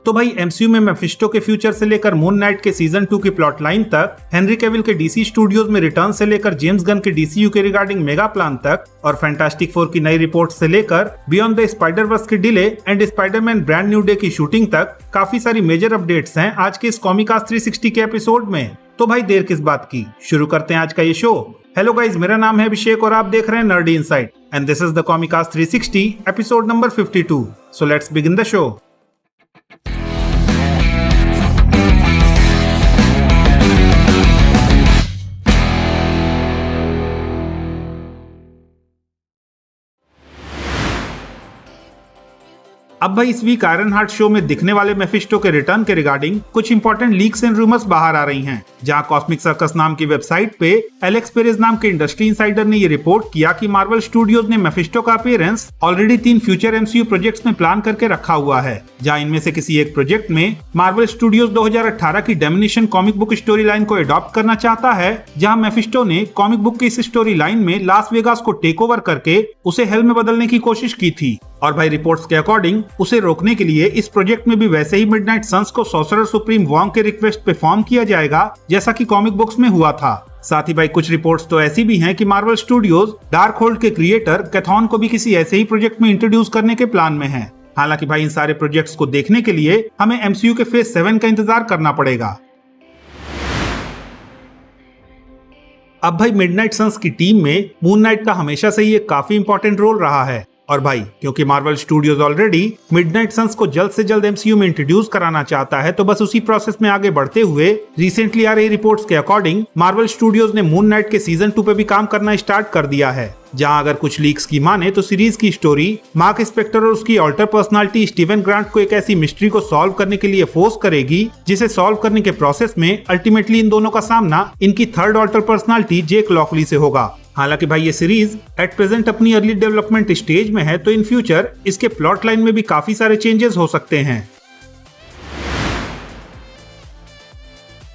तो भाई एमसीयू में मेफिस्टो के फ्यूचर से लेकर मून नाइट के सीजन 2 की प्लॉट लाइन तक, हेनरी कैविल के डीसी स्टूडियोज में रिटर्न से लेकर जेम्स गन के डीसीयू के रिगार्डिंग मेगा प्लान तक, और फैंटास्टिक फोर की नई रिपोर्ट से लेकर बियॉन्ड द स्पाइडरवर्स की delay and Spiderman brand new day की शूटिंग तक काफी सारी मेजर अपडेट्स हैं आज के इस कॉमिकास्ट 360 के एपिसोड में। तो भाई देर किस बात की, शुरू करते हैं आज का ये शो। हेलो गाइज, मेरा नाम है अभिषेक और आप देख रहे हैं nerdy inside and this is the Comicast 360 episode number 52। So let's begin the show. अब भाई इस वीक आयरन हार्ट शो में दिखने वाले मेफिस्टो के रिटर्न के रिगार्डिंग कुछ इंपॉर्टेंट लीक्स एंड रूमर्स बाहर आ रही हैं, जहां कॉस्मिक सर्कस नाम की वेबसाइट पे एलेक्स पेरेज नाम के इंडस्ट्री इनसाइडर ने ये रिपोर्ट किया कि मार्वल स्टूडियोज ने मेफिस्टो का appearance already 3 future MCU projects में प्लान करके रखा हुआ है, जहां इनमें से किसी एक प्रोजेक्ट में मार्वल स्टूडियोज 2018 की damnation comic book story line को एडॉप्ट करना चाहता है, जहां मेफिस्टो ने कॉमिक बुक की इस स्टोरी लाइन में लास वेगास को टेक ओवर करके उसे हेल में बदलने की कोशिश की थी। और भाई रिपोर्ट्स के अकॉर्डिंग उसे रोकने के लिए इस प्रोजेक्ट में भी वैसे ही मिडनाइट सन्स को सॉर्सरर सुप्रीम वोंग के रिक्वेस्ट पे फॉर्म किया जाएगा, जैसा कि कॉमिक बुक्स में हुआ था। साथ ही भाई कुछ रिपोर्ट्स तो ऐसी भी हैं कि मार्वल स्टूडियोज डार्क होल्ड के क्रिएटर कैथॉन को भी किसी ऐसे ही प्रोजेक्ट में इंट्रोड्यूस करने के प्लान में है। हालांकि भाई इन सारे प्रोजेक्ट्स को देखने के लिए हमें एमसीयू के फेज 7 का इंतजार करना पड़ेगा। अब भाई मिडनाइट सन्स की टीम में मून नाइट का हमेशा से ही एक काफी इंपॉर्टेंट रोल रहा है, और भाई क्योंकि Marvel Studios already Midnight Sons को जल्द से जल्द एमसीयू में इंट्रोड्यूस कराना चाहता है, तो बस उसी प्रोसेस में आगे बढ़ते हुए रिसेंटली आ रही रिपोर्ट्स के अकॉर्डिंग मार्वल स्टूडियोज ने मून नाइट के सीजन 2 पे भी काम करना स्टार्ट कर दिया है, जहां अगर कुछ लीक्स की माने तो सीरीज की स्टोरी मार्क स्पेक्टर और उसकी ऑल्टर पर्सनालिटी स्टीवन ग्रांट को एक ऐसी मिस्ट्री को सॉल्व करने के लिए फोर्स करेगी, जिसे सॉल्व करने के प्रोसेस में अल्टीमेटली इन दोनों का सामना इनकी थर्ड ऑल्टर पर्सनालिटी जेक लॉकली से होगा। हालांकि भाई ये सीरीज एट प्रेजेंट अपनी अर्ली डेवलपमेंट स्टेज में है, तो इन फ्यूचर इसके प्लॉट लाइन में भी काफी सारे चेंजेस हो सकते हैं।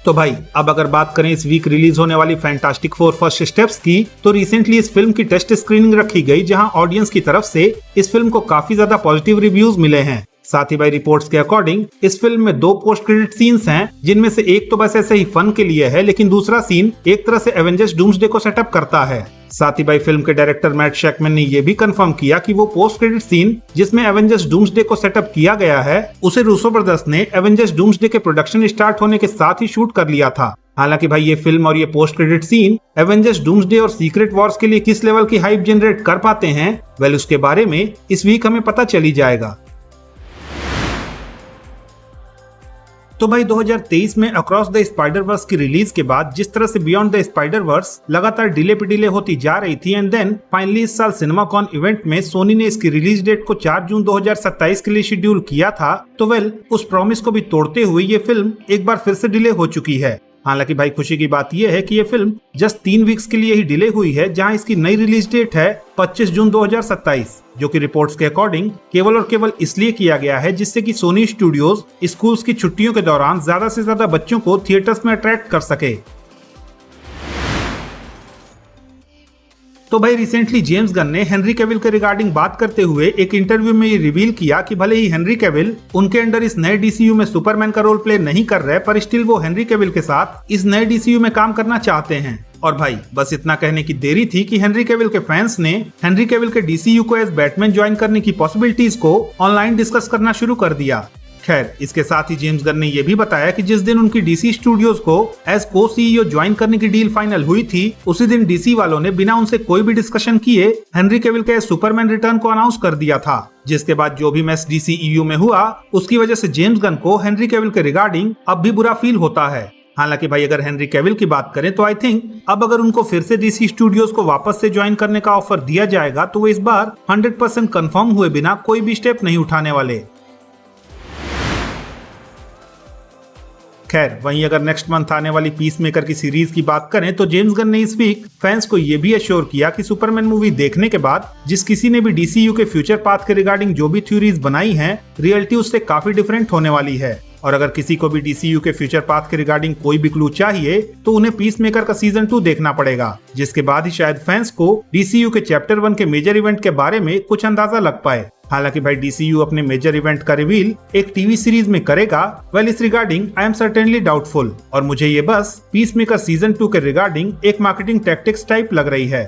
तो भाई अब अगर बात करें इस वीक रिलीज होने वाली फैंटास्टिक फोर फर्स्ट स्टेप्स की, तो रिसेंटली इस फिल्म की टेस्ट स्क्रीनिंग रखी गई, जहां ऑडियंस की तरफ से इस फिल्म को काफी ज्यादा पॉजिटिव रिव्यूज मिले हैं। साथ ही भाई रिपोर्ट्स के अकॉर्डिंग इस फिल्म में 2 पोस्ट क्रेडिट सीन्स हैं, जिनमें से एक तो बस ऐसे ही फन के लिए है, लेकिन दूसरा सीन एक तरह से एवेंजर्स डूम्सडे को सेटअप करता है। साथ ही भाई फिल्म के डायरेक्टर मैट शैकमैन ने यह भी कंफर्म किया कि वो पोस्ट क्रेडिट सीन जिसमें एवेंजर्स डूम्सडे को सेटअप किया गया है, उसे रूसो ब्रदर्स ने एवेंजर्स डूम्सडे के प्रोडक्शन स्टार्ट होने के साथ ही शूट कर लिया था। हालांकि भाई ये फिल्म और ये post credit scene Avengers Doomsday और सीक्रेट वॉर्स के लिए किस लेवल की हाइप जनरेट कर पाते हैं, वेल उसके बारे में इस वीक हमें पता चली जाएगा। तो भाई 2023 में अक्रॉस द स्पाइडरवर्स की रिलीज के बाद जिस तरह से बियॉन्ड द स्पाइडरवर्स लगातार डिले पे डिले होती जा रही थी, एंड देन फाइनली इस साल सिनेमाकॉन इवेंट में सोनी ने इसकी रिलीज डेट को 4 जून 2027 के लिए शेड्यूल किया था, तो वेल उस प्रॉमिस को भी तोड़ते हुए ये फिल्म एक बार फिर से डिले हो चुकी है। हालांकि भाई खुशी की बात यह है कि ये फिल्म जस्ट 3 वीक्स के लिए ही डिले हुई है, जहां इसकी नई रिलीज डेट है 25 जून 2027, जो कि रिपोर्ट्स के अकॉर्डिंग केवल और केवल इसलिए किया गया है जिससे कि सोनी स्टूडियोज स्कूल्स की छुट्टियों के दौरान ज्यादा से ज्यादा बच्चों को थिएटर्स में अट्रैक्ट कर सके। तो भाई रिसेंटली जेम्स गन ने हेनरी कैविल के रिगार्डिंग बात करते हुए एक इंटरव्यू में ये रिवील किया कि भले ही हेनरी कैविल उनके अंडर इस नए डीसीयू में सुपरमैन का रोल प्ले नहीं कर रहे, पर स्टिल वो हेनरी कैविल के साथ इस नए डीसीयू में काम करना चाहते हैं। और भाई बस इतना कहने की देरी थी कि हेनरी कैविल के फैंस ने हेनरी कैविल के डीसीयू को एज बैटमैन ज्वाइन करने की पॉसिबिलिटीज को ऑनलाइन डिस्कस करना शुरू कर दिया। खैर इसके साथ ही जेम्स गन ने यह भी बताया कि जिस दिन उनकी डीसी स्टूडियोज को एज को सीईओ ज्वाइन करने की डील फाइनल हुई थी, उसी दिन डीसी वालों ने बिना उनसे कोई भी डिस्कशन किए हेनरी कैविल के सुपरमैन रिटर्न को अनाउंस कर दिया था, जिसके बाद जो भी मैस डीसीईयू में हुआ उसकी वजह से जेम्स गन को हेनरी कैविल के रिगार्डिंग अब भी बुरा फील होता है। हालांकि भाई अगर हेनरी कैविल की बात करें तो आई थिंक अब अगर उनको फिर से डीसी स्टूडियोज को वापस से ज्वाइन करने का ऑफर दिया जाएगा, तो वो इस बार 100% कंफर्म हुए बिना कोई भी स्टेप नहीं उठाने वाले। खैर वहीं अगर नेक्स्ट मंथ आने वाली पीस मेकर की सीरीज की बात करें, तो जेम्स गन ने इस वीक फैंस को यह भी एश्योर किया कि सुपरमैन मूवी देखने के बाद जिस किसी ने भी डीसीयू के फ्यूचर पाथ के रिगार्डिंग जो भी थ्योरीज बनाई हैं, रियलिटी उससे काफी डिफरेंट होने वाली है। और अगर किसी को भी डीसीयू के फ्यूचर पाथ के रिगार्डिंग कोई भी क्लू चाहिए, तो उन्हें पीस मेकर का सीजन 2 देखना पड़ेगा, जिसके बाद ही शायद फैंस को डीसीयू के चैप्टर 1 के मेजर इवेंट के बारे में कुछ अंदाजा लग पाए। हालांकि भाई DCU अपने मेजर इवेंट का रिवील एक टीवी सीरीज में करेगा, वेल इस regarding I am certainly doubtful और मुझे ये बस पीसमेकर सीजन 2 के रिगार्डिंग एक मार्केटिंग टैक्टिक्स टाइप लग रही है।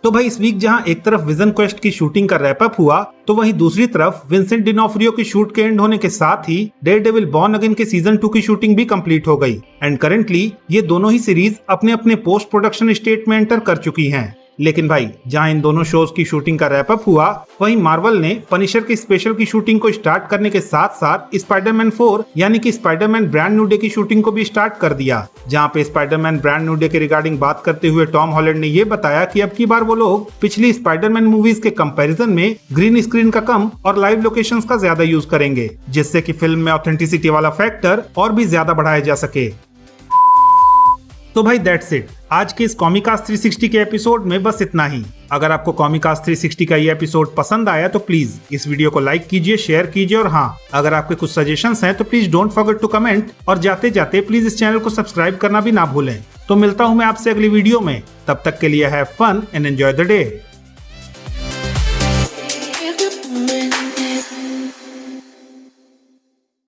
तो भाई इस वीक जहां एक तरफ विजन क्वेस्ट की शूटिंग का रैप अप हुआ, तो वहीं दूसरी तरफ विंसेंट डिनोफ्रियो की शूट के एंड होने के साथ ही डेयरडेविल बॉर्न अगेन के सीजन 2 की शूटिंग भी कंप्लीट हो गई एंड करेंटली ये दोनों ही सीरीज अपने अपने पोस्ट प्रोडक्शन स्टेट में एंटर कर चुकी हैं। लेकिन भाई जहां इन दोनों शोज की शूटिंग का रैप अप हुआ, वहीं मार्वल ने पनिशर के स्पेशल की शूटिंग को स्टार्ट करने के साथ साथ स्पाइडरमैन 4 यानी कि स्पाइडरमैन ब्रांड न्यू डे की शूटिंग को भी स्टार्ट कर दिया, जहां पे स्पाइडरमैन ब्रांड न्यू डे के रिगार्डिंग बात करते हुए टॉम हॉलैंड ने ये बताया कि अब की बार वो लोग पिछली स्पाइडरमैन मूवीज के कंपैरिजन में ग्रीन स्क्रीन का कम और लाइव लोकेशंस का ज्यादा यूज करेंगे, जिससे कि फिल्म में ऑथेंटिसिटी वाला फैक्टर और भी ज्यादा बढ़ाया जा सके। तो भाई दैट्स इट, आज के इस कॉमिकास्ट 360 के एपिसोड में बस इतना ही। अगर आपको कॉमिकास्ट 360 का ये एपिसोड पसंद आया तो प्लीज इस वीडियो को लाइक कीजिए, शेयर कीजिए और हाँ, अगर आपके कुछ सजेशंस हैं तो please don't forget to comment और जाते जाते प्लीज इस चैनल को सब्सक्राइब करना भी ना भूलें। तो मिलता हूँ मैं आपसे अगली वीडियो में, तब तक के लिए have fun and enjoy the day.